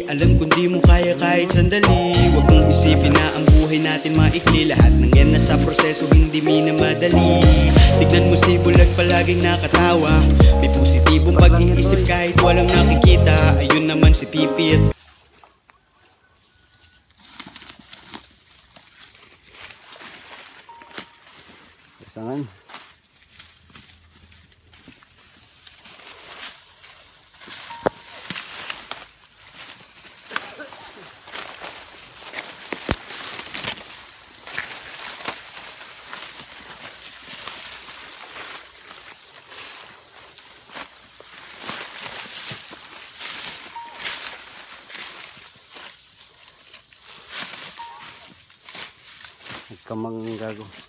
Alam kung di mo kaya kahit sandali, huwag mong isipin na ang buhay natin maikli. Lahat ng yan nasa proseso, hindi minamadali. Tignan mo si Bulag palaging nakatawa, may positibong pag-iisip kahit walang nakikita. Ayun naman si Pipit. Sangan. Kamang gago.